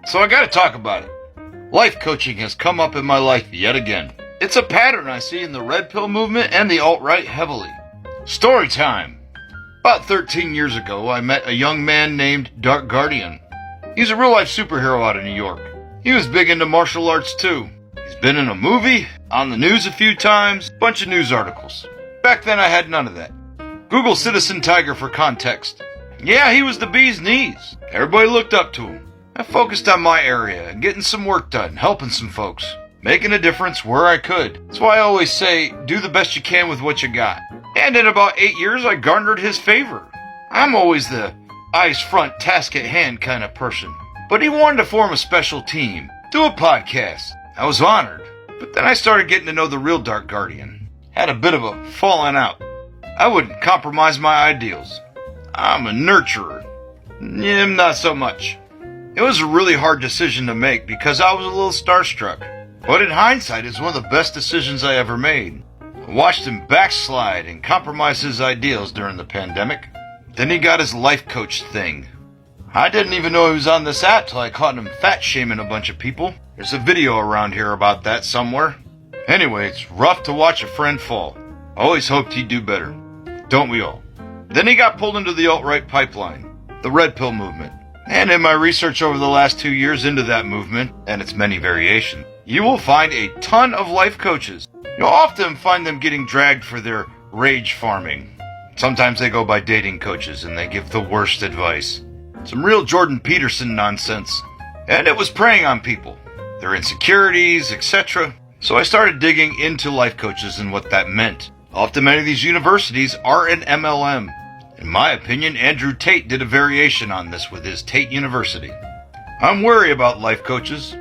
So I gotta talk about it. Life coaching has come up in my life yet again. It's a pattern I see in the red pill movement and the alt-right heavily. Story time. About 13 years ago, I met a young man named Dark Guardian. He's a real-life superhero out of New York. He was big into martial arts too. He's been in a movie, on the news a few times, bunch of news articles. Back then I had none of that. Google Citizen Tiger for context. Yeah, he was the bee's knees. Everybody looked up to him. I focused on my area, getting some work done, helping some folks, making a difference where I could. That's why I always say, do the best you can with what you got. And in about 8 years, I garnered his favor. I'm always the eyes front, task at hand kind of person. But he wanted to form a special team, do a podcast. I was honored. But then I started getting to know the real Dark Guardian. Had a bit of a falling out. I wouldn't compromise my ideals. I'm a nurturer. Him not so much. It was a really hard decision to make because I was a little starstruck. But in hindsight, it's one of the best decisions I ever made. I watched him backslide and compromise his ideals during the pandemic. Then he got his life coach thing. I didn't even know he was on this app till I caught him fat shaming a bunch of people. There's a video around here about that somewhere. Anyway, it's rough to watch a friend fall. I always hoped he'd do better. Don't we all? Then he got pulled into the alt-right pipeline, the red pill movement. And in my research over the last 2 years into that movement, and its many variations, you will find a ton of life coaches. You'll often find them getting dragged for their rage farming. Sometimes they go by dating coaches and they give the worst advice. Some real Jordan Peterson nonsense. And it was preying on people, their insecurities, etc. So I started digging into life coaches and what that meant. Often many of these universities are an MLM. In my opinion, Andrew Tate did a variation on this with his Tate University. I'm wary about life coaches,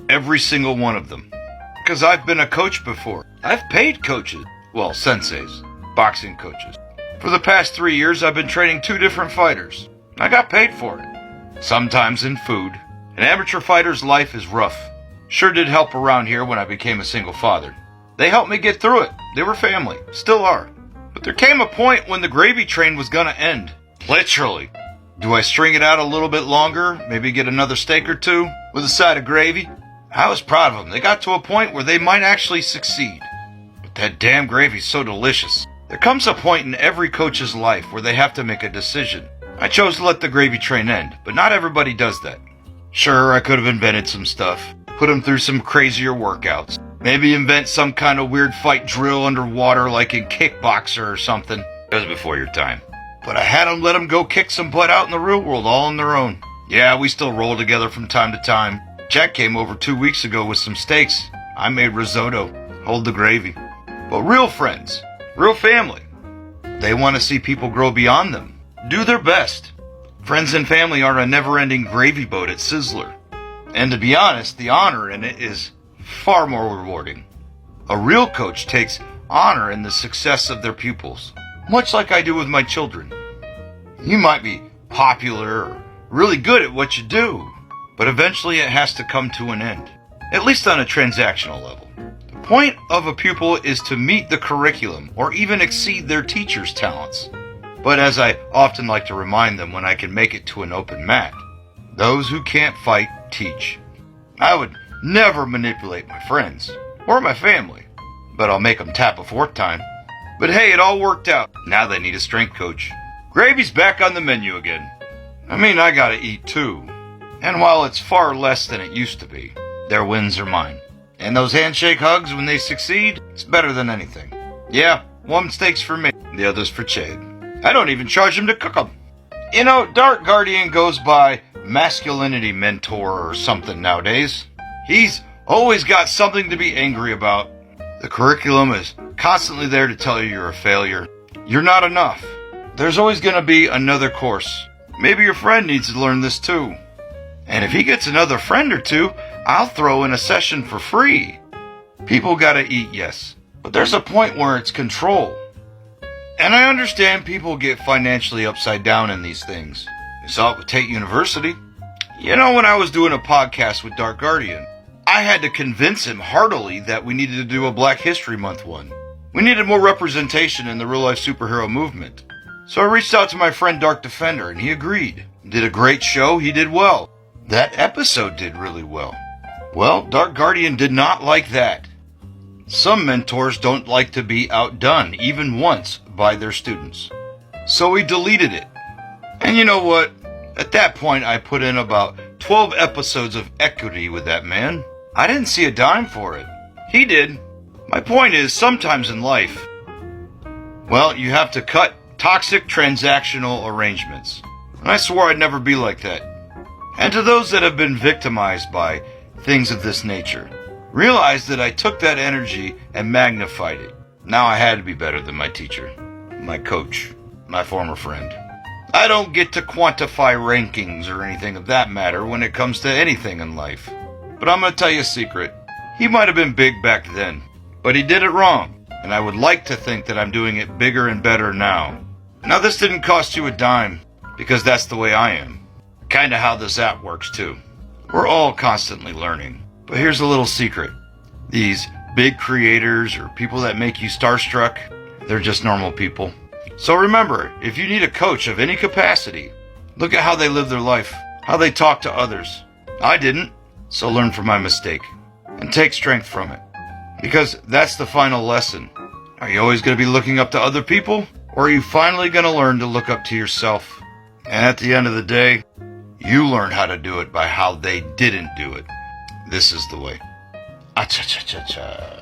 every single one of them, because I've been a coach before. I've paid coaches, well, senseis, boxing coaches. For the past 3 years, I've been training 2 different fighters. I got paid for it, sometimes in food. An amateur fighter's life is rough. Sure did help around here when I became a single father. They helped me get through it. They were family, still are. But there came a point when the gravy train was gonna end. Literally. Do I string it out a little bit longer? Maybe get another steak or 2 with a side of gravy? I was proud of them. They got to a point where they might actually succeed. But that damn gravy's so delicious. There comes a point in every coach's life where they have to make a decision. I chose to let the gravy train end, but not everybody does that. Sure, I could have invented some stuff. Put them through some crazier workouts. Maybe invent some kind of weird fight drill underwater like in Kickboxer or something. That was before your time. But I had them let them go kick some butt out in the real world all on their own. Yeah, we still roll together from time to time. Jack came over 2 weeks ago with some steaks. I made risotto. Hold the gravy. But real friends, real family, they want to see people grow beyond them. Do their best. Friends and family are a never-ending gravy boat at Sizzler. And to be honest, the honor in it is far more rewarding. A real coach takes honor in the success of their pupils, much like I do with my children. You might be popular or really good at what you do, but eventually it has to come to an end, at least on a transactional level. The point of a pupil is to meet the curriculum or even exceed their teacher's talents. But as I often like to remind them when I can make it to an open mat, those who can't fight, teach. I would never manipulate my friends or my family, but I'll make them tap a 4th time. But hey, it all worked out. Now they need a strength coach. Gravy's back on the menu again. I mean, I gotta eat too. And while it's far less than it used to be, their wins are mine. And those handshake hugs when they succeed, it's better than anything. Yeah, one steak's for me, the other's for Chad. I don't even charge him to cook them. You know, Dark Guardian goes by masculinity mentor or something nowadays. He's always got something to be angry about. The curriculum is constantly there to tell you you're a failure. You're not enough. There's always going to be another course. Maybe your friend needs to learn this too. And if he gets another friend or 2, I'll throw in a session for free. People gotta eat, yes. But there's a point where it's control. And I understand people get financially upside down in these things. You saw it with Tate University. You know, when I was doing a podcast with Dark Guardian, I had to convince him heartily that we needed to do a Black History Month one. We needed more representation in the real-life superhero movement. So I reached out to my friend Dark Defender, and he agreed. Did a great show, he did well. That episode did really well. Well, Dark Guardian did not like that. Some mentors don't like to be outdone, even once, by their students. So we deleted it. And you know what? At that point, I put in about 12 episodes of equity with that man. I didn't see a dime for it. He did. My point is, sometimes in life, well, you have to cut toxic transactional arrangements. And I swore I'd never be like that. And to those that have been victimized by things of this nature, realize that I took that energy and magnified it. Now I had to be better than my teacher, my coach, my former friend. I don't get to quantify rankings or anything of that matter when it comes to anything in life. But I'm going to tell you a secret. He might have been big back then, but he did it wrong. And I would like to think that I'm doing it bigger and better now. Now this didn't cost you a dime, because that's the way I am. Kinda how this app works too. We're all constantly learning. But here's a little secret. These big creators or people that make you starstruck, they're just normal people. So remember, if you need a coach of any capacity, look at how they live their life, how they talk to others. I didn't, so learn from my mistake and take strength from it. Because that's the final lesson. Are you always going to be looking up to other people? Or are you finally going to learn to look up to yourself? And at the end of the day, you learn how to do it by how they didn't do it. This is the way. Cha-cha-cha-cha.